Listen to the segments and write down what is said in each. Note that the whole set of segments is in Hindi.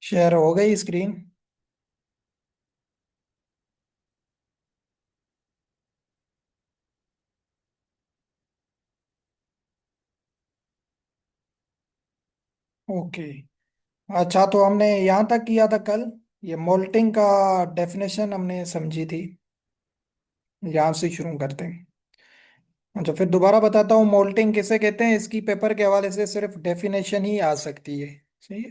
शेयर हो गई स्क्रीन। ओके। अच्छा, तो हमने यहाँ तक किया था कल। ये मोल्टिंग का डेफिनेशन हमने समझी थी। यहाँ से शुरू करते हैं। अच्छा, फिर दोबारा बताता हूँ मोल्टिंग किसे कहते हैं। इसकी पेपर के हवाले से सिर्फ डेफिनेशन ही आ सकती है। सही है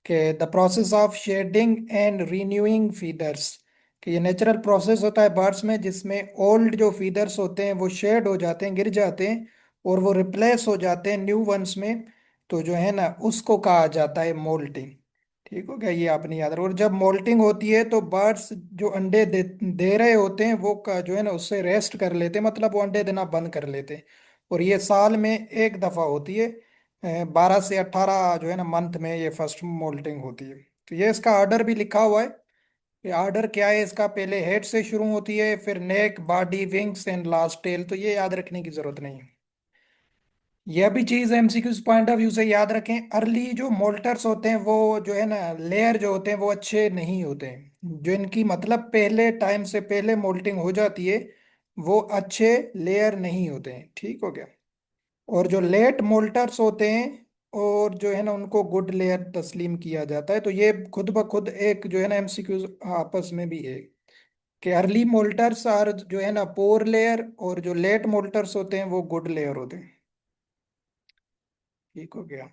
कि the process of shedding and renewing feathers, कि ये नेचुरल प्रोसेस होता है बर्ड्स में जिसमें ओल्ड जो फीदर्स होते हैं वो शेड हो जाते हैं, गिर जाते हैं, और वो रिप्लेस हो जाते हैं न्यू वंस में। तो जो है ना, उसको कहा जाता है मोल्टिंग। ठीक हो गया, ये आपने याद रखो। और जब मोल्टिंग होती है तो बर्ड्स जो अंडे दे रहे होते हैं वो जो है ना उससे रेस्ट कर लेते हैं, मतलब वो अंडे देना बंद कर लेते हैं। और ये साल में एक दफा होती है। 12 से 18 जो है ना मंथ में ये फर्स्ट मोल्टिंग होती है। तो ये इसका आर्डर भी लिखा हुआ है। ये आर्डर क्या है इसका, पहले हेड से शुरू होती है, फिर neck, body, wings and last tail. तो ये याद रखने की जरूरत नहीं है। यह भी चीज एमसीक्यूज पॉइंट ऑफ व्यू से याद रखें, अर्ली जो मोल्टर्स होते हैं वो जो है ना लेयर जो होते हैं वो अच्छे नहीं होते हैं। जो इनकी मतलब पहले टाइम से पहले मोल्टिंग हो जाती है वो अच्छे लेयर नहीं होते हैं। ठीक हो गया। और जो लेट मोल्टर्स होते हैं और जो है ना उनको गुड लेयर तस्लीम किया जाता है। तो ये खुद ब खुद एक जो है ना एमसीक्यूज आपस में भी है कि अर्ली मोल्टर्स और जो है ना पोर लेयर, और जो लेट मोल्टर्स होते हैं वो गुड लेयर होते हैं। ठीक हो गया।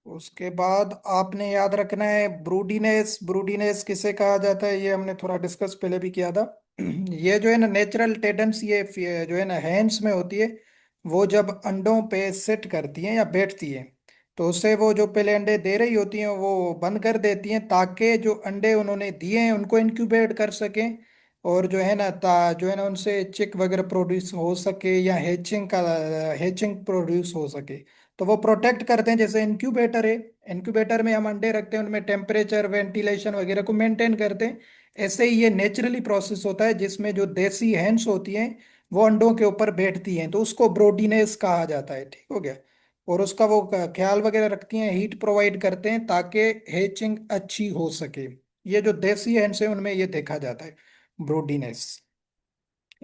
उसके बाद आपने याद रखना है ब्रूडीनेस। ब्रूडीनेस किसे कहा जाता है ये हमने थोड़ा डिस्कस पहले भी किया था। ये जो है ना नेचुरल टेंडेंसी ये जो है ना हैंड्स में होती है। वो जब अंडों पे सेट करती हैं या बैठती है तो उससे वो जो पहले अंडे दे रही होती हैं वो बंद कर देती हैं ताकि जो अंडे उन्होंने दिए हैं उनको इंक्यूबेट कर सकें। और जो है ना जो है ना उनसे चिक वगैरह प्रोड्यूस हो सके या हैचिंग प्रोड्यूस हो सके। तो वो प्रोटेक्ट करते हैं, जैसे इंक्यूबेटर है। इंक्यूबेटर में हम अंडे रखते हैं, उनमें टेम्परेचर, वेंटिलेशन वगैरह को मेंटेन करते हैं। ऐसे ही ये नेचुरली प्रोसेस होता है जिसमें जो देसी हैंड्स होती हैं वो अंडों के ऊपर बैठती हैं, तो उसको ब्रोडीनेस कहा जाता है। ठीक हो गया। और उसका वो ख्याल वगैरह रखती हैं, हीट प्रोवाइड करते हैं ताकि हैचिंग अच्छी हो सके। ये जो देसी हैंड्स है उनमें ये देखा जाता है ब्रोडीनेस।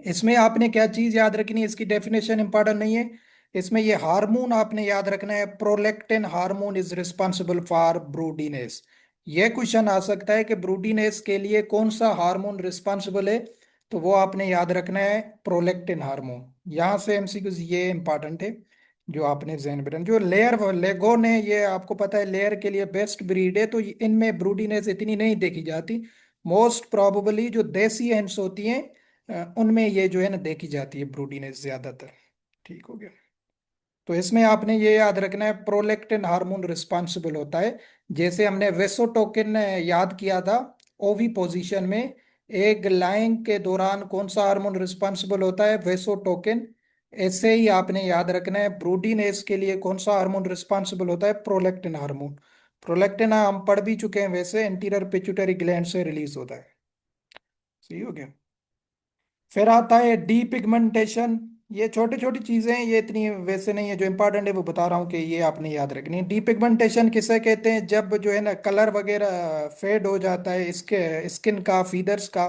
इसमें आपने क्या चीज याद रखनी है, इसकी डेफिनेशन इंपॉर्टेंट नहीं है। इसमें ये हार्मोन आपने याद रखना है, prolactin hormone is responsible for broodiness. ये क्वेश्चन आ सकता है कि ब्रूडीनेस के लिए कौन सा हार्मोन रिस्पॉन्सिबल है। तो वो आपने याद रखना है प्रोलेक्टिन हार्मोन। यहाँ से एमसीक्यू ये इंपॉर्टेंट है जो आपने जहन में रखना। जो लेयर लेगो ने, ये आपको पता है लेयर के लिए बेस्ट ब्रीड है, तो इनमें ब्रूडीनेस इतनी नहीं देखी जाती। मोस्ट प्रोबेबली जो देसी हैंड्स होती हैं उनमें ये जो है ना देखी जाती है ब्रूडीनेस ज्यादातर। ठीक हो गया। तो इसमें आपने ये याद रखना है प्रोलेक्टिन हार्मोन रिस्पॉन्सिबल होता है। जैसे हमने वेसोटोकिन याद किया था ओवी पोजीशन में, एग लाइंग के दौरान कौन सा हार्मोन रिस्पॉन्सिबल होता है, वेसोटोकिन। ऐसे ही आपने याद रखना है ब्रूडीनेस के लिए कौन सा हार्मोन रिस्पॉन्सिबल होता है, प्रोलेक्टिन हार्मोन। प्रोलेक्टिन हम पढ़ भी चुके हैं, वैसे एंटीरियर पिट्यूटरी ग्लैंड से रिलीज होता है। सही हो गया। फिर आता है डी पिगमेंटेशन। ये छोटी छोटी चीजें हैं, ये इतनी वैसे नहीं है। जो इंपॉर्टेंट है वो बता रहा हूँ कि ये आपने याद रखनी है। डी पिगमेंटेशन किसे कहते हैं, जब जो है ना कलर वगैरह फेड हो जाता है इसके स्किन का, फीदर्स का,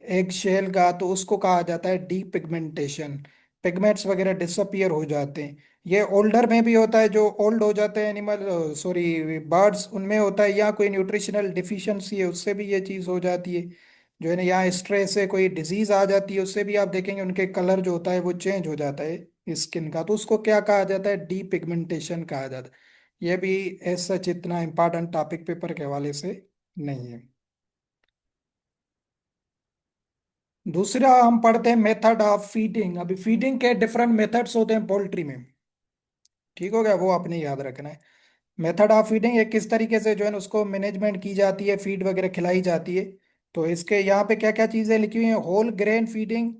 एग शेल का, तो उसको कहा जाता है डी पिगमेंटेशन। पिगमेंट्स वगैरह डिसअपियर हो जाते हैं। ये ओल्डर में भी होता है, जो ओल्ड हो जाते हैं एनिमल, सॉरी बर्ड्स, उनमें होता है, या कोई न्यूट्रिशनल डिफिशियंसी है उससे भी ये चीज़ हो जाती है। जो है ना यहाँ स्ट्रेस से कोई डिजीज आ जाती है उससे भी आप देखेंगे उनके कलर जो होता है वो चेंज हो जाता है स्किन का, तो उसको क्या कहा जाता है, डी पिगमेंटेशन कहा जाता है। ये भी ऐसा इतना इंपॉर्टेंट टॉपिक पेपर के हवाले से नहीं है। दूसरा हम पढ़ते हैं मेथड ऑफ फीडिंग। अभी फीडिंग के डिफरेंट मेथड्स होते हैं पोल्ट्री में। ठीक हो गया, वो आपने याद रखना है। मेथड ऑफ फीडिंग एक किस तरीके से जो है ना उसको मैनेजमेंट की जाती है, फीड वगैरह खिलाई जाती है। तो इसके यहाँ पे क्या क्या चीजें लिखी हुई हैं, whole grain feeding,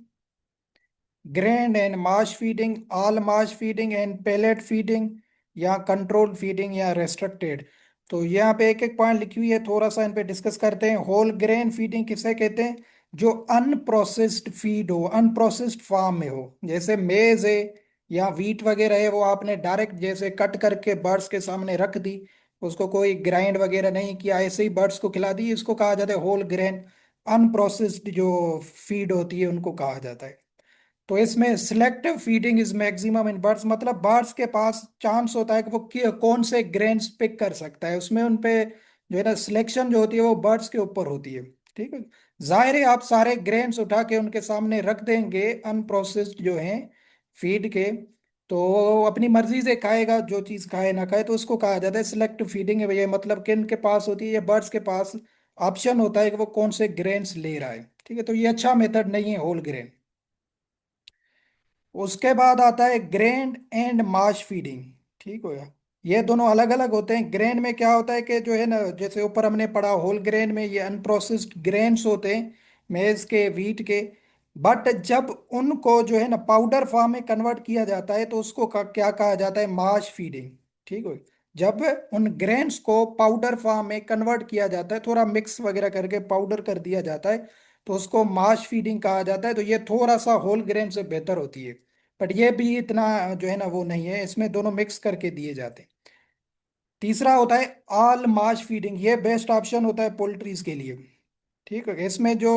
grain and mash feeding, all mash feeding and pellet feeding, या कंट्रोल फीडिंग, या रेस्ट्रिक्टेड। तो यहाँ पे एक एक पॉइंट लिखी हुई है, थोड़ा सा इन पे डिस्कस करते हैं। होल ग्रेन फीडिंग किसे कहते हैं, जो अनप्रोसेस्ड फीड हो, अनप्रोसेस्ड फार्म में हो, जैसे मेज है या वीट वगैरह है, वो आपने डायरेक्ट जैसे कट करके बर्ड्स के सामने रख दी उसको कोई ग्राइंड वगैरह नहीं किया, ऐसे ही बर्ड्स को खिला दी, इसको कहा जाता है होल ग्रेन अनप्रोसेस्ड जो फीड होती है उनको कहा जाता है। तो इसमें selective feeding is maximum in birds, मतलब बर्ड्स के पास चांस होता है कि वो कौन से ग्रेन्स पिक कर सकता है, उसमें उन पे जो है ना सिलेक्शन जो होती है वो बर्ड्स के ऊपर होती है। ठीक है। जाहिर है आप सारे ग्रेन्स उठा के उनके सामने रख देंगे अनप्रोसेस्ड जो हैं फीड के, तो वो अपनी मर्जी से खाएगा, जो चीज खाए ना खाए, तो उसको कहा जाता है सिलेक्टिव फीडिंग है भैया। मतलब किन के पास होती है, ये बर्ड्स के पास ऑप्शन होता है कि वो कौन से ग्रेन्स ले रहा है। ठीक है, तो ये अच्छा मेथड नहीं है होल ग्रेन। उसके बाद आता है ग्रेन एंड माश फीडिंग। ठीक हो गया। ये दोनों अलग अलग होते हैं। ग्रेन में क्या होता है कि जो है ना, जैसे ऊपर हमने पढ़ा होल ग्रेन में ये अनप्रोसेस्ड ग्रेन्स होते हैं, मेज के, व्हीट के। बट जब उनको जो है ना पाउडर फॉर्म में कन्वर्ट किया जाता है तो उसको क्या कहा जाता है, माश फीडिंग। ठीक हो। जब उन ग्रेन्स को पाउडर फॉर्म में कन्वर्ट किया जाता है, थोड़ा मिक्स वगैरह करके पाउडर कर दिया जाता है, तो उसको माश फीडिंग कहा जाता है। तो ये थोड़ा सा होल ग्रेन से बेहतर होती है, बट ये भी इतना जो है ना वो नहीं है, इसमें दोनों मिक्स करके दिए जाते हैं। तीसरा होता है ऑल माश फीडिंग, ये बेस्ट ऑप्शन होता है पोल्ट्रीज के लिए। ठीक है, इसमें जो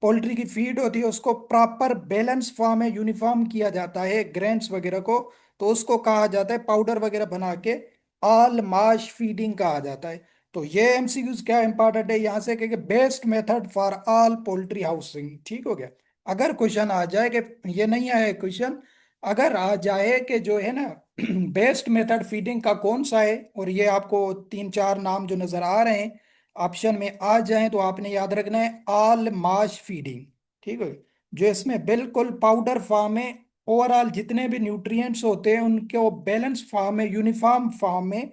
पोल्ट्री की फीड होती है उसको प्रॉपर बैलेंस फॉर्म में यूनिफॉर्म किया जाता है ग्रेन्स वगैरह को, तो उसको कहा जाता है पाउडर वगैरह बना के ऑल माश फीडिंग कहा जाता है। तो ये एमसीक्यूज क्या इंपॉर्टेंट है यहाँ से कि best method for all poultry housing. ठीक हो गया। अगर क्वेश्चन आ जाए कि ये नहीं आया क्वेश्चन, अगर आ जाए कि जो है ना बेस्ट मेथड फीडिंग का कौन सा है, और ये आपको तीन चार नाम जो नजर आ रहे हैं ऑप्शन में आ जाएं, तो आपने याद रखना है ऑल माश फीडिंग। ठीक है, जो इसमें बिल्कुल पाउडर फॉर्म में ओवरऑल जितने भी न्यूट्रिएंट्स होते हैं उनके बैलेंस फॉर्म में, यूनिफॉर्म फॉर्म में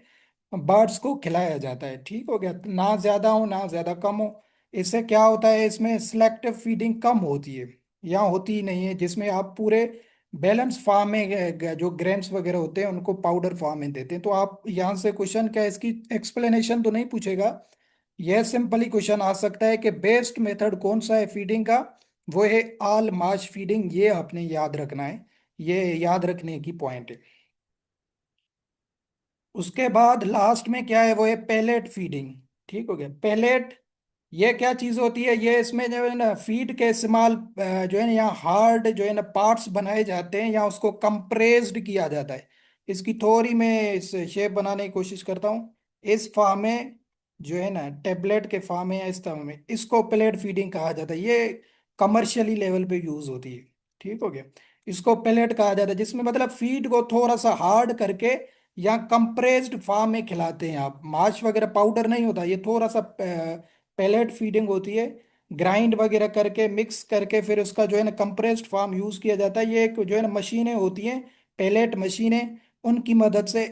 बर्ड्स को खिलाया जाता है। ठीक हो गया, ना ज्यादा हो ना ज्यादा कम हो। इससे क्या होता है, इसमें सिलेक्टिव फीडिंग कम होती है, या होती ही नहीं है, जिसमें आप पूरे बैलेंस फार्म में जो ग्रेन्स वगैरह होते हैं उनको पाउडर फॉर्म में देते हैं। तो आप यहाँ से क्वेश्चन क्या, इसकी एक्सप्लेनेशन तो नहीं पूछेगा, यह सिंपली क्वेश्चन आ सकता है कि बेस्ट मेथड कौन सा है फीडिंग का, वो है ऑल माश फीडिंग। ये आपने याद रखना है, ये याद रखने की पॉइंट है। उसके बाद लास्ट में क्या है, वो है पेलेट फीडिंग। ठीक हो गया। पेलेट ये क्या चीज होती है, ये इसमें जो है ना फीड के इस्तेमाल जो है ना यहाँ हार्ड जो है ना पार्ट्स बनाए जाते हैं या उसको कंप्रेस्ड किया जाता है। इसकी थोड़ी मैं इस शेप बनाने की कोशिश करता हूँ। इस फॉर्म में जो है ना टेबलेट के फॉर्म में या इस तरह में, इसको पेलेट फीडिंग कहा जाता है। ये कमर्शियली लेवल पे यूज होती है। ठीक हो गया। इसको पेलेट कहा जाता है, जिसमें मतलब फीड को थोड़ा सा हार्ड करके या कंप्रेस्ड फॉर्म में खिलाते हैं आप, माश वगैरह पाउडर नहीं होता, ये थोड़ा सा पेलेट फीडिंग होती है। ग्राइंड वगैरह करके मिक्स करके फिर उसका जो है ना कंप्रेस्ड फॉर्म यूज किया जाता है। ये एक जो है ना मशीनें होती हैं, पेलेट मशीनें, उनकी मदद से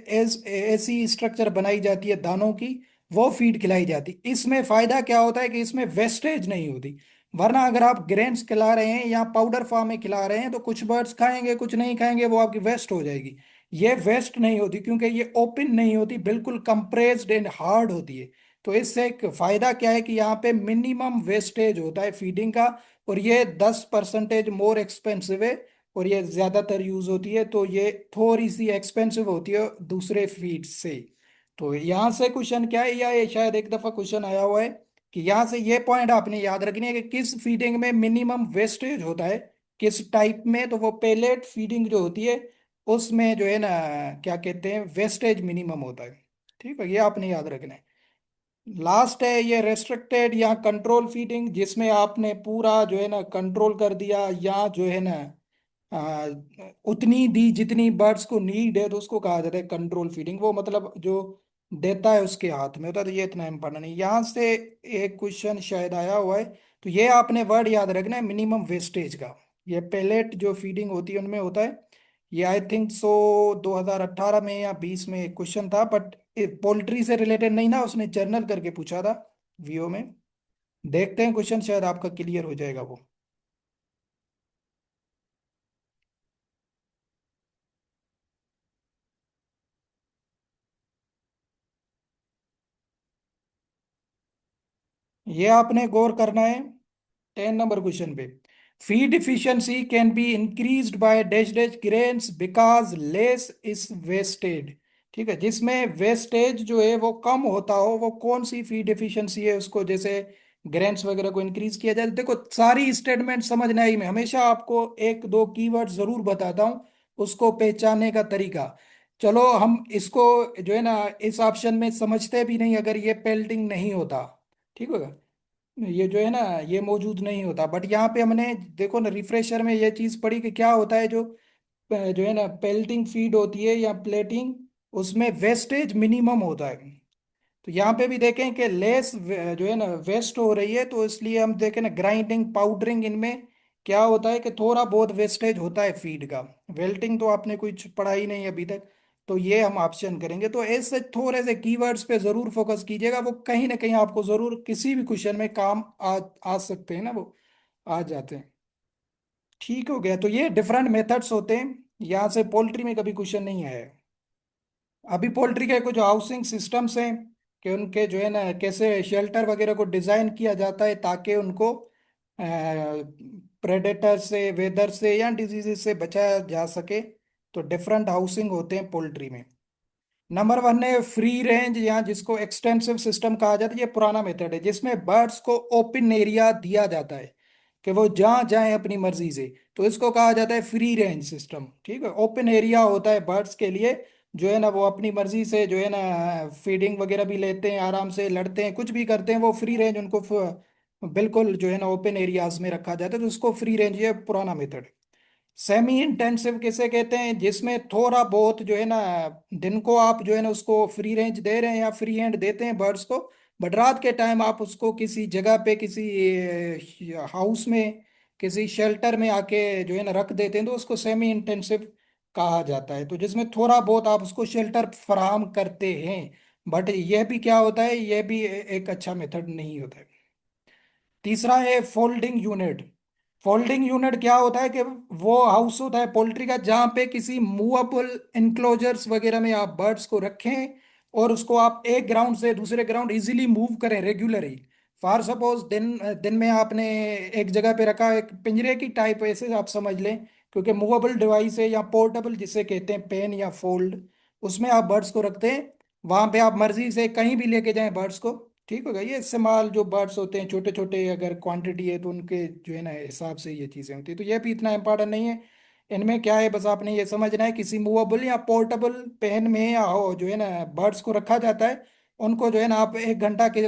ऐसी स्ट्रक्चर बनाई जाती है दानों की, वो फीड खिलाई जाती। इसमें फायदा क्या होता है कि इसमें वेस्टेज नहीं होती। वरना अगर आप ग्रेन्स खिला रहे हैं या पाउडर फॉर्म में खिला रहे हैं तो कुछ बर्ड्स खाएंगे कुछ नहीं खाएंगे, वो आपकी वेस्ट हो जाएगी। ये वेस्ट नहीं होती क्योंकि ये ओपन नहीं होती, बिल्कुल कंप्रेस्ड एंड हार्ड होती है। तो इससे एक फायदा क्या है कि यहाँ पे मिनिमम वेस्टेज होता है फीडिंग का, और ये 10% मोर एक्सपेंसिव है, और ये ज्यादातर यूज होती है, तो ये थोड़ी सी एक्सपेंसिव होती है दूसरे फीड से। तो यहाँ से क्वेश्चन क्या है, या ये शायद एक दफा क्वेश्चन आया हुआ है कि यहाँ से ये पॉइंट आपने याद रखनी है कि किस फीडिंग में मिनिमम वेस्टेज होता है, किस टाइप में, तो वो पेलेट फीडिंग जो होती है उसमें जो है ना क्या कहते हैं, वेस्टेज मिनिमम होता है। ठीक है, ये आपने याद रखना है। लास्ट है ये रेस्ट्रिक्टेड या कंट्रोल फीडिंग, जिसमें आपने पूरा जो है ना कंट्रोल कर दिया, या जो है ना आ, उतनी दी जितनी बर्ड्स को नीड है, तो उसको कहा जाता है कंट्रोल फीडिंग। वो मतलब जो देता है उसके हाथ में होता है, तो ये इतना इम्पोर्टेंट नहीं। यहाँ से एक क्वेश्चन शायद आया हुआ है, तो ये आपने वर्ड याद रखना है मिनिमम वेस्टेज का। ये पेलेट जो फीडिंग होती है उनमें होता है। ये आई थिंक सो 2018 में या 20 में एक क्वेश्चन था, बट पोल्ट्री से रिलेटेड नहीं ना, उसने जर्नल करके पूछा था वीओ में। देखते हैं क्वेश्चन, शायद आपका क्लियर हो जाएगा वो। ये आपने गौर करना है 10 नंबर क्वेश्चन पे। Feed efficiency can be increased by dash dash grains because less is wasted. ठीक है, जिसमें वेस्टेज जो है वो कम होता हो, वो कौन सी फीड एफिशिएंसी है, उसको जैसे ग्रेन्स वगैरह को इंक्रीज किया जाए। देखो सारी स्टेटमेंट समझना ही, मैं हमेशा आपको एक दो कीवर्ड जरूर बताता हूँ, उसको पहचानने का तरीका। चलो हम इसको जो है ना इस ऑप्शन में समझते भी नहीं अगर ये पेल्टिंग नहीं होता, ठीक होगा, ये जो है ना ये मौजूद नहीं होता, बट यहाँ पे हमने देखो ना रिफ्रेशर में ये चीज पढ़ी कि क्या होता है, जो है ना पेल्टिंग फीड होती है या प्लेटिंग, उसमें वेस्टेज मिनिमम होता है। तो यहाँ पे भी देखें कि लेस जो है ना वेस्ट हो रही है, तो इसलिए हम देखें ना ग्राइंडिंग पाउडरिंग इनमें क्या होता है कि थोड़ा बहुत वेस्टेज होता है फीड का। वेल्टिंग तो आपने कुछ पढ़ा ही नहीं अभी तक, तो ये हम ऑप्शन करेंगे। तो ऐसे थोड़े से कीवर्ड्स पे जरूर फोकस कीजिएगा, वो कहीं ना कहीं आपको जरूर किसी भी क्वेश्चन में काम आ सकते हैं ना, वो आ जाते हैं। ठीक हो गया, तो ये डिफरेंट मेथड्स होते हैं, यहाँ से पोल्ट्री में कभी क्वेश्चन नहीं आया है। अभी पोल्ट्री के कुछ हाउसिंग सिस्टम्स हैं कि उनके जो है ना कैसे शेल्टर वगैरह को डिजाइन किया जाता है ताकि उनको प्रेडेटर से, वेदर से या डिजीजेस से बचाया जा सके। तो डिफरेंट हाउसिंग होते हैं पोल्ट्री में। नंबर वन है फ्री रेंज, या जिसको एक्सटेंसिव सिस्टम कहा जाता है। ये पुराना मेथड है जिसमें बर्ड्स को ओपन एरिया दिया जाता है कि वो जहाँ जाएं अपनी मर्जी से, तो इसको कहा जाता है फ्री रेंज सिस्टम। ठीक है, ओपन एरिया होता है बर्ड्स के लिए, जो है ना वो अपनी मर्जी से जो है ना फीडिंग वगैरह भी लेते हैं, आराम से लड़ते हैं, कुछ भी करते हैं, वो फ्री रेंज उनको बिल्कुल जो है ना ओपन एरियाज में रखा जाता है, तो उसको फ्री रेंज, ये पुराना मेथड है। सेमी इंटेंसिव किसे कहते हैं, जिसमें थोड़ा बहुत जो है ना दिन को आप जो है ना उसको फ्री रेंज दे रहे हैं या फ्री हैंड देते हैं बर्ड्स को, बट रात के टाइम आप उसको किसी जगह पे, किसी हाउस में, किसी शेल्टर में आके जो है ना रख देते हैं, तो उसको सेमी इंटेंसिव कहा जाता है। तो जिसमें थोड़ा बहुत आप उसको शेल्टर फराहम करते हैं, बट यह भी क्या होता है, यह भी एक अच्छा मेथड नहीं होता है। तीसरा है फोल्डिंग यूनिट। फोल्डिंग यूनिट क्या होता है कि वो हाउस होता है पोल्ट्री का जहाँ पे किसी मूवेबल इंक्लोजर्स वगैरह में आप बर्ड्स को रखें, और उसको आप एक ग्राउंड से दूसरे ग्राउंड इजीली मूव करें रेगुलरली। फॉर सपोज दिन दिन में आपने एक जगह पे रखा, एक पिंजरे की टाइप ऐसे आप समझ लें, क्योंकि मूवेबल डिवाइस है या पोर्टेबल जिसे कहते हैं पेन या फोल्ड, उसमें आप बर्ड्स को रखते हैं। वहां पे आप मर्जी से कहीं भी लेके जाएं बर्ड्स को। ठीक होगा, ये इस्तेमाल जो बर्ड्स होते हैं छोटे छोटे, अगर क्वांटिटी है तो उनके जो है ना हिसाब से ये चीज़ें होती है, तो ये भी इतना इम्पोर्टेंट नहीं है। इनमें क्या है, बस आपने ये समझना है किसी मूवेबल या पोर्टेबल पेन में या हो जो है ना बर्ड्स को रखा जाता है। उनको जो है ना आप एक घंटा के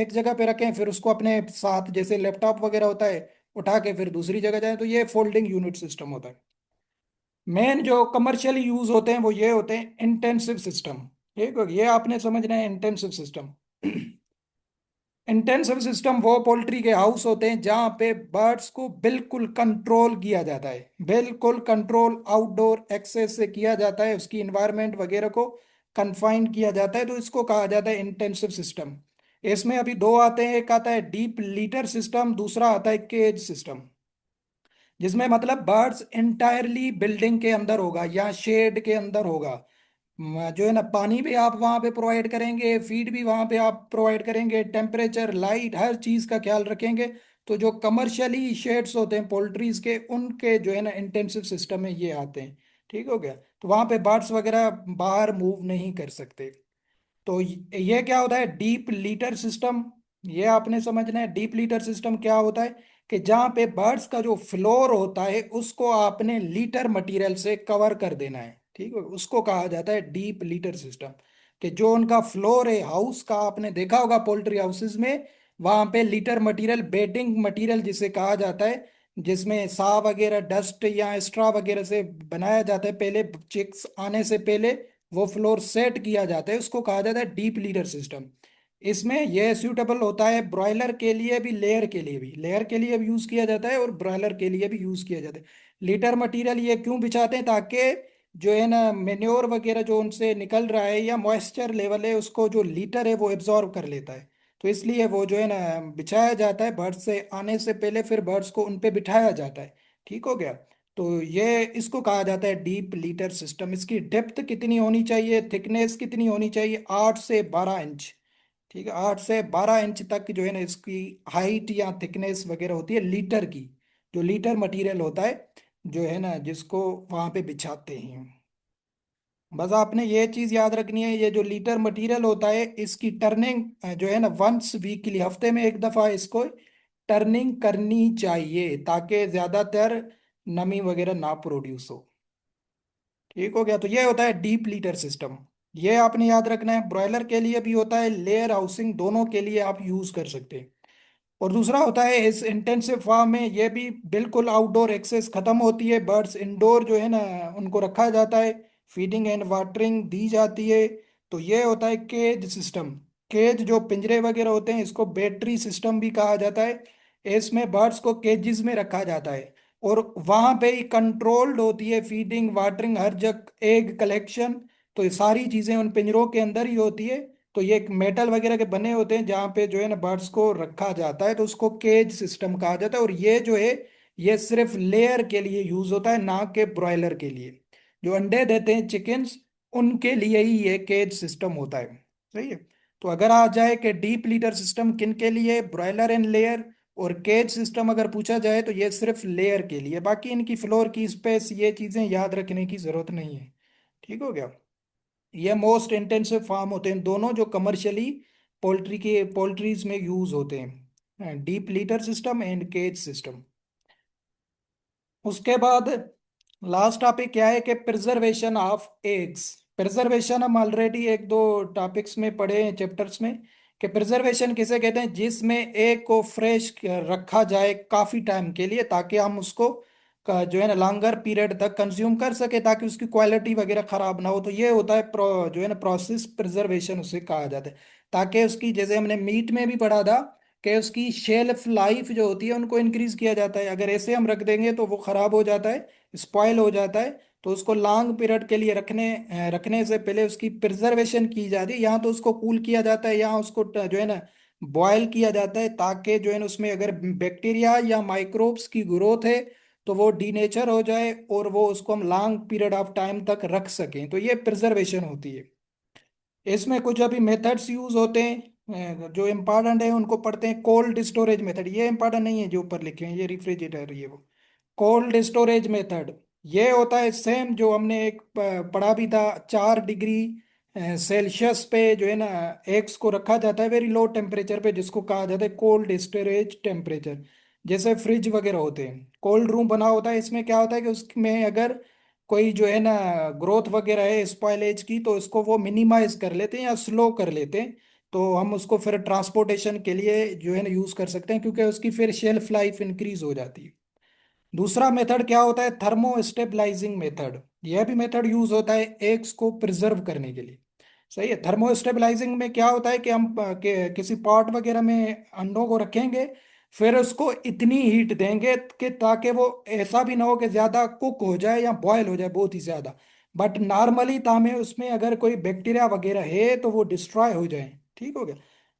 एक जगह पे रखें, फिर उसको अपने साथ जैसे लैपटॉप वगैरह होता है उठा के फिर दूसरी जगह जाए, तो ये फोल्डिंग यूनिट सिस्टम होता है। मेन जो कमर्शियली यूज होते हैं वो ये होते हैं इंटेंसिव सिस्टम। ठीक है, ये आपने समझना है इंटेंसिव सिस्टम। इंटेंसिव सिस्टम वो पोल्ट्री के हाउस होते हैं जहां पे बर्ड्स को बिल्कुल कंट्रोल किया जाता है, बिल्कुल कंट्रोल आउटडोर एक्सेस से किया जाता है, उसकी इन्वायरमेंट वगैरह को कंफाइन किया जाता है, तो इसको कहा जाता है इंटेंसिव सिस्टम। इसमें अभी दो आते हैं, एक आता है डीप लीटर सिस्टम, दूसरा आता है केज सिस्टम, जिसमें मतलब बर्ड्स इंटायरली बिल्डिंग के अंदर होगा या शेड के अंदर होगा। जो है ना पानी भी आप वहाँ पे प्रोवाइड करेंगे, फीड भी वहाँ पे आप प्रोवाइड करेंगे, टेम्परेचर, लाइट, हर चीज़ का ख्याल रखेंगे। तो जो कमर्शियली शेड्स होते हैं पोल्ट्रीज के, उनके जो है ना इंटेंसिव सिस्टम में ये आते हैं। ठीक हो गया, तो वहाँ पे बर्ड्स वगैरह बाहर मूव नहीं कर सकते। तो ये क्या होता है डीप लीटर सिस्टम, ये आपने समझना है। डीप लीटर सिस्टम क्या होता है कि जहाँ पे बर्ड्स का जो फ्लोर होता है उसको आपने लीटर मटेरियल से कवर कर देना है। ठीक है, उसको कहा जाता है डीप लीटर सिस्टम। कि जो उनका फ्लोर है हाउस का, आपने देखा होगा पोल्ट्री हाउसेस में, वहां पे लीटर मटेरियल, बेडिंग मटेरियल जिसे कहा जाता है, जिसमें सा वगैरह, डस्ट या स्ट्रॉ वगैरह से बनाया जाता है, पहले चिक्स आने से पहले वो फ्लोर सेट किया जाता है, उसको कहा जाता है डीप लीडर सिस्टम। इसमें यह सूटेबल होता है ब्रॉयलर के लिए भी, लेयर के लिए भी, लेयर के लिए भी यूज किया जाता है और ब्रॉयलर के लिए भी यूज किया जाता है। लीटर मटेरियल ये क्यों बिछाते हैं, ताकि जो है ना मेन्योर वगैरह जो उनसे निकल रहा है या मॉइस्चर लेवल है, उसको जो लीटर है वो एब्जॉर्ब कर लेता है। तो इसलिए वो जो है ना बिछाया जाता है बर्ड्स से आने से पहले, फिर बर्ड्स को उन पे बिठाया जाता है। ठीक हो गया, तो ये इसको कहा जाता है डीप लीटर सिस्टम। इसकी डेप्थ कितनी होनी चाहिए, थिकनेस कितनी होनी चाहिए, 8 से 12 इंच। ठीक है, 8 से 12 इंच तक जो है ना इसकी हाइट या थिकनेस वगैरह होती है लीटर की, जो लीटर मटेरियल होता है जो है ना जिसको वहां पे बिछाते हैं। बस आपने ये चीज याद रखनी है, ये जो लीटर मटेरियल होता है इसकी टर्निंग जो है ना वंस वीकली, हफ्ते में एक दफा इसको टर्निंग करनी चाहिए, ताकि ज्यादातर नमी वगैरह ना प्रोड्यूस हो। ठीक हो गया। तो ये होता है डीप लीटर सिस्टम। ये आपने याद रखना है, ब्रॉयलर के लिए भी होता है, लेयर हाउसिंग दोनों के लिए आप यूज कर सकते हैं। और दूसरा होता है इस इंटेंसिव फार्म में, ये भी बिल्कुल आउटडोर एक्सेस खत्म होती है, बर्ड्स इंडोर जो है ना उनको रखा जाता है, फीडिंग एंड वाटरिंग दी जाती है। तो ये होता है केज सिस्टम। केज जो पिंजरे वगैरह होते हैं इसको बैटरी सिस्टम भी कहा जाता है। इसमें बर्ड्स को केजेस में रखा जाता है, और वहां पे ही कंट्रोल्ड होती है फीडिंग वाटरिंग हर जगह, एग कलेक्शन। तो ये सारी चीजें उन पिंजरों के अंदर ही होती है। तो ये एक मेटल वगैरह के बने होते हैं जहाँ पे जो है ना बर्ड्स को रखा जाता है, तो उसको केज सिस्टम कहा जाता है। और ये जो है ये सिर्फ लेयर के लिए यूज होता है, ना कि ब्रॉयलर के लिए। जो अंडे देते हैं चिकन्स, उनके लिए ही ये केज सिस्टम होता है। सही है। तो अगर आ जाए कि डीप लीटर सिस्टम किन के लिए, ब्रॉयलर एंड लेयर, और केज सिस्टम अगर पूछा जाए तो ये सिर्फ लेयर के लिए, बाकी इनकी फ्लोर की स्पेस ये चीजें याद रखने की जरूरत नहीं है। ठीक हो गया। ये मोस्ट इंटेंसिव फार्म होते हैं दोनों, जो कमर्शियली पोल्ट्रीज में यूज होते हैं, deep litter system and cage system. उसके बाद लास्ट टॉपिक क्या है कि प्रिजर्वेशन ऑफ एग्स। प्रिजर्वेशन हम ऑलरेडी एक दो टॉपिक्स में पढ़े हैं, चैप्टर्स में, कि प्रिजर्वेशन किसे कहते हैं, जिसमें एग को फ्रेश रखा जाए काफी टाइम के लिए, ताकि हम उसको जो है ना लॉन्गर पीरियड तक कंज्यूम कर सके, ताकि उसकी क्वालिटी वगैरह खराब ना हो। तो ये होता है जो है ना प्रोसेस प्रिजर्वेशन उसे कहा जाता है, ताकि उसकी, जैसे हमने मीट में भी पढ़ा था कि उसकी शेल्फ लाइफ जो होती है उनको इंक्रीज किया जाता है। अगर ऐसे हम रख देंगे तो वो खराब हो जाता है, स्पॉइल हो जाता है। तो उसको लॉन्ग पीरियड के लिए रखने से पहले उसकी प्रिजर्वेशन की जाती है। यहाँ तो उसको कूल किया जाता है, यहाँ उसको जो है ना बॉयल किया जाता है, ताकि जो है ना उसमें अगर बैक्टीरिया या माइक्रोब्स की ग्रोथ है तो वो डीनेचर हो जाए, और वो उसको हम लॉन्ग पीरियड ऑफ टाइम तक रख सकें। तो ये प्रिजर्वेशन होती है। इसमें कुछ अभी मेथड्स यूज होते हैं जो इम्पोर्टेंट है उनको पढ़ते हैं। कोल्ड स्टोरेज मेथड, ये इम्पोर्टेंट नहीं है जो ऊपर लिखे हैं, ये रिफ्रिजरेटर, ये वो कोल्ड स्टोरेज मेथड। ये होता है सेम जो हमने एक पढ़ा भी था, 4 डिग्री सेल्सियस पे जो है ना एग्स को रखा जाता है, वेरी लो टेम्परेचर पे, जिसको कहा जाता है कोल्ड स्टोरेज टेम्परेचर। जैसे फ्रिज वगैरह होते हैं, कोल्ड रूम बना होता है, इसमें क्या होता है कि उसमें अगर कोई जो है ना ग्रोथ वगैरह है स्पॉइलेज की, तो इसको वो मिनिमाइज कर लेते हैं या स्लो कर लेते हैं। तो हम उसको फिर ट्रांसपोर्टेशन के लिए जो है ना यूज कर सकते हैं, क्योंकि उसकी फिर शेल्फ लाइफ इंक्रीज हो जाती है। दूसरा मेथड क्या होता है, थर्मो स्टेबलाइजिंग मेथड। यह भी मेथड यूज होता है एग्स को प्रिजर्व करने के लिए। सही है। थर्मो स्टेबलाइजिंग में क्या होता है कि हम किसी पॉट वगैरह में अंडों को रखेंगे, फिर उसको इतनी हीट देंगे कि ताकि वो ऐसा भी ना हो कि ज्यादा कुक हो जाए या बॉयल हो जाए बहुत ही ज्यादा, बट नॉर्मली तामे उसमें अगर कोई बैक्टीरिया वगैरह है तो वो डिस्ट्रॉय हो जाए। ठीक हो गया।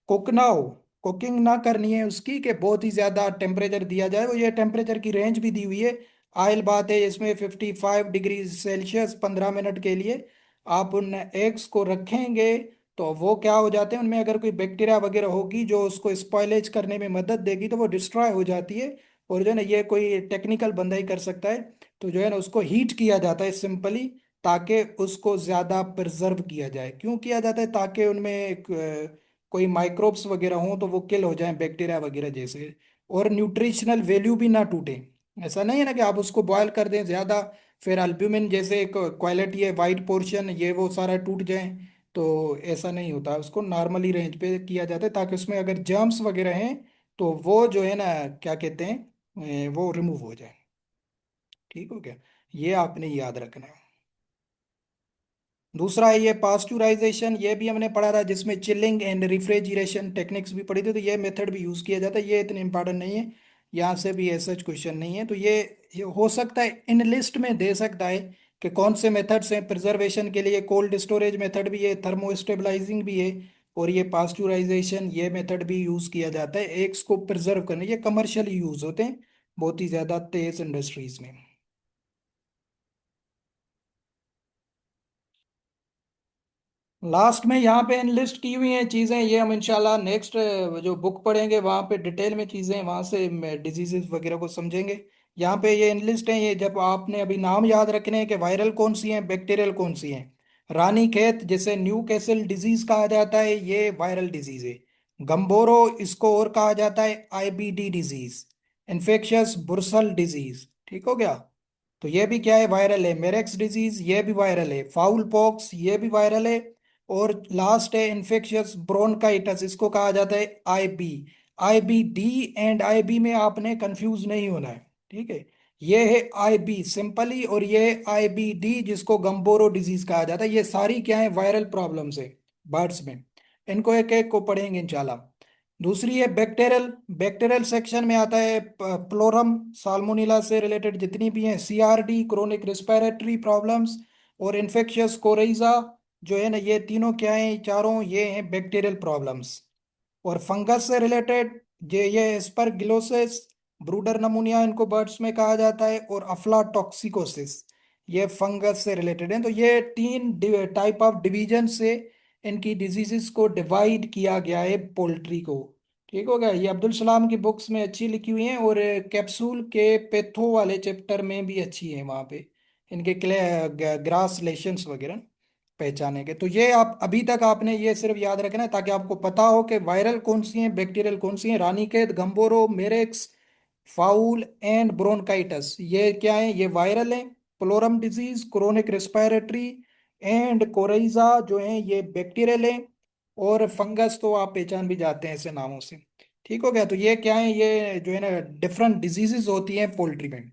कुक ना हो, कुकिंग ना करनी है उसकी कि बहुत ही ज्यादा टेम्परेचर दिया जाए, वो ये टेम्परेचर की रेंज भी दी हुई है। आयल बात है इसमें 55 डिग्री सेल्सियस 15 मिनट के लिए आप उन एग्स को रखेंगे, तो वो क्या हो जाते हैं, उनमें अगर कोई बैक्टीरिया वगैरह होगी जो उसको स्पॉइलेज करने में मदद देगी तो वो डिस्ट्रॉय हो जाती है। और जो है ना ये कोई टेक्निकल बंदा ही कर सकता है। तो जो है ना उसको हीट किया जाता है सिंपली, ताकि उसको ज्यादा प्रिजर्व किया जाए। क्यों किया जाता है, ताकि उनमें कोई माइक्रोब्स वगैरह हों तो वो किल हो जाएं, बैक्टीरिया वगैरह जैसे। और न्यूट्रिशनल वैल्यू भी ना टूटे। ऐसा नहीं है ना कि आप उसको बॉयल कर दें ज्यादा, फिर अल्ब्यूमिन जैसे एक क्वालिटी है वाइट पोर्शन, ये वो सारा टूट जाए। तो ऐसा नहीं होता, उसको नॉर्मली रेंज पे किया जाता है, ताकि उसमें अगर जर्म्स वगैरह हैं तो वो जो है ना क्या कहते हैं वो रिमूव हो जाए। ठीक हो गया। ये आपने याद रखना है। दूसरा है ये पास्चुराइजेशन, ये भी हमने पढ़ा था, जिसमें चिलिंग एंड रिफ्रिजरेशन टेक्निक्स भी पढ़ी थी, तो ये मेथड भी यूज किया जाता है। ये इतने इंपॉर्टेंट नहीं है, यहाँ से भी ऐसा क्वेश्चन नहीं है। तो ये हो सकता है इन लिस्ट में दे सकता है कि कौन से मेथड्स हैं प्रिजर्वेशन के लिए। कोल्ड स्टोरेज मेथड भी है, थर्मो स्टेबलाइजिंग भी है, और ये पास्चुराइजेशन ये मेथड भी यूज किया जाता है एग्स को प्रिजर्व करने। ये कमर्शियल यूज होते हैं बहुत ही ज्यादा तेज इंडस्ट्रीज में। लास्ट में यहाँ पे लिस्ट की हुई हैं चीज़ें, ये हम इंशाल्लाह नेक्स्ट जो बुक पढ़ेंगे वहाँ पे डिटेल में चीज़ें वहाँ से डिजीजेस वगैरह को समझेंगे। यहाँ पे ये लिस्ट हैं, ये जब आपने अभी नाम याद रखने हैं कि वायरल कौन सी हैं बैक्टीरियल कौन सी हैं। रानीखेत जिसे न्यू कैसल डिजीज कहा जाता है, ये वायरल डिजीज है। गंबोरो, इसको और कहा जाता है आईबीडी डिजीज, इन्फेक्शियस बुर्सल डिजीज। ठीक हो गया। तो ये भी क्या है, वायरल है। मेरेक्स डिजीज, ये भी वायरल है। फाउल पॉक्स, ये भी वायरल है। और लास्ट है इन्फेक्शियस ब्रोनकाइटिस, इसको कहा जाता है आईबी। आईबीडी एंड आईबी में आपने कंफ्यूज नहीं होना है। ठीक है। ये है आईबी सिंपली, और ये है आईबीडी जिसको गंबोरो डिजीज कहा जाता है। ये सारी क्या है, वायरल प्रॉब्लम्स है बर्ड्स में। इनको एक एक को पढ़ेंगे इंशाल्लाह। दूसरी है बैक्टीरियल। बैक्टीरियल सेक्शन में आता है प्लोरम, साल्मोनेला से रिलेटेड जितनी भी हैं, सीआरडी क्रोनिक रिस्पिरेटरी प्रॉब्लम्स, और इन्फेक्शियस कोरेजा, जो है ना, ये तीनों क्या हैं, चारों ये हैं बैक्टीरियल प्रॉब्लम्स। और फंगस से रिलेटेड ये एस्परगिलोसिस, ब्रूडर नमूनिया इनको बर्ड्स में कहा जाता है, और अफ्लाटॉक्सिकोसिस, ये फंगस से रिलेटेड है। तो ये तीन टाइप ऑफ डिवीजन से इनकी डिजीजेस को डिवाइड किया गया है पोल्ट्री को। ठीक हो गया। ये अब्दुल सलाम की बुक्स में अच्छी लिखी हुई हैं, और कैप्सूल के पेथो वाले चैप्टर में भी अच्छी है, वहाँ पे इनके ग्रास लेशंस वगैरह पहचाने के। तो ये आप अभी तक आपने ये सिर्फ याद रखना है, ताकि आपको पता हो कि वायरल कौन सी हैं, बैक्टीरियल कौन सी हैं। रानीखेत, गंबोरो, मेरेक्स, फाउल एंड ब्रोनकाइटस, ये क्या है, ये वायरल है। प्लोरम डिजीज, क्रोनिक रेस्पिरेटरी एंड कोरेजा जो है ये बैक्टीरियल है। और फंगस तो आप पहचान भी जाते हैं ऐसे नामों से। ठीक हो गया। तो ये क्या है, ये जो है ना डिफरेंट डिजीजेस होती हैं पोल्ट्री में।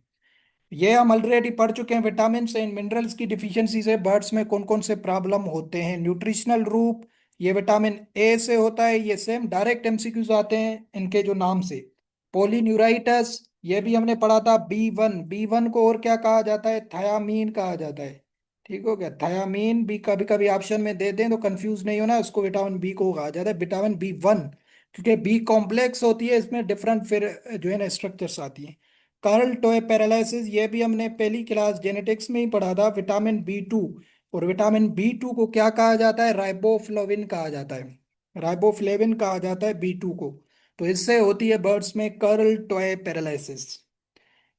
ये हम ऑलरेडी पढ़ चुके हैं। विटामिन एंड मिनरल्स की डिफिशियंसी से बर्ड्स में कौन कौन से प्रॉब्लम होते हैं। न्यूट्रिशनल रूप, ये विटामिन ए से होता है, ये सेम डायरेक्ट एमसीक्यूज आते हैं इनके जो नाम से। पोलीन्यूराइटस, ये भी हमने पढ़ा था। बी वन, बी वन को और क्या कहा जाता है, थायामीन कहा जाता है। ठीक हो गया। थायामीन भी कभी कभी ऑप्शन में दे दें तो कंफ्यूज नहीं होना, उसको विटामिन बी को कहा जाता है विटामिन बी 1, क्योंकि बी कॉम्प्लेक्स होती है, इसमें डिफरेंट फिर जो है ना स्ट्रक्चर्स आती हैं। कार्ल टॉय पैरालिसिस, ये भी हमने पहली क्लास जेनेटिक्स में ही पढ़ा था। विटामिन बी 2, और विटामिन बी 2 को क्या कहा जाता है, राइबोफ्लाविन कहा जाता है। राइबोफ्लेविन कहा जाता है बी 2 को। तो इससे होती है बर्ड्स में कर्ल टॉय पैरालिसिस।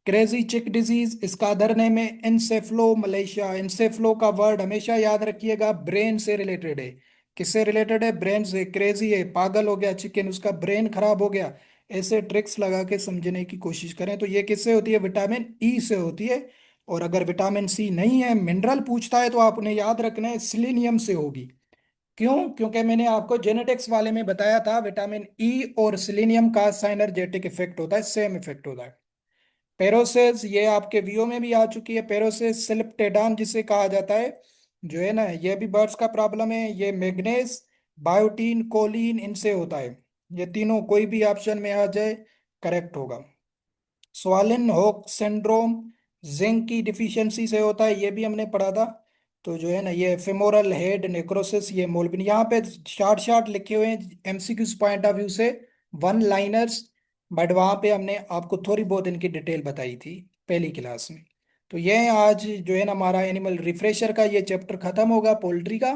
क्रेजी चिक डिजीज, इसका अदर नेम है इंसेफ्लो मलेशिया। इंसेफ्लो का वर्ड हमेशा याद रखिएगा, ब्रेन से रिलेटेड है। किससे रिलेटेड है, ब्रेन से। क्रेजी है, पागल हो गया चिकन, उसका ब्रेन खराब हो गया। ऐसे ट्रिक्स लगा के समझने की कोशिश करें। तो ये किससे होती है, विटामिन ई से होती है। और अगर विटामिन सी नहीं है, मिनरल पूछता है, तो आपने याद रखना है सिलीनियम से होगी। क्यों, क्योंकि मैंने आपको जेनेटिक्स वाले में बताया था विटामिन ई और सिलीनियम का साइनर्जेटिक इफेक्ट होता है, सेम इफेक्ट होता है। पेरोसेस, ये आपके वीओ में भी आ चुकी है। पेरोसेस सिल्पटेडाम जिसे कहा जाता है, जो है ना, ये भी बर्ड्स का प्रॉब्लम है। ये मैग्नेस, बायोटीन, कोलिन, इनसे होता है। ये तीनों कोई भी ऑप्शन में आ जाए करेक्ट होगा। स्वालिन होक सिंड्रोम, जिंक की डिफिशियंसी से होता है, ये भी हमने पढ़ा था। तो जो है ना, ये फेमोरल हेड नेक्रोसिस, ये मोलबिन, यहाँ पे शार्ट शार्ट लिखे हुए हैं एमसीक्यूज पॉइंट ऑफ व्यू से, वन लाइनर्स। बट वहाँ पे हमने आपको थोड़ी बहुत इनकी डिटेल बताई थी पहली क्लास में। तो ये आज जो है ना हमारा एनिमल रिफ्रेशर का ये चैप्टर खत्म होगा पोल्ट्री का।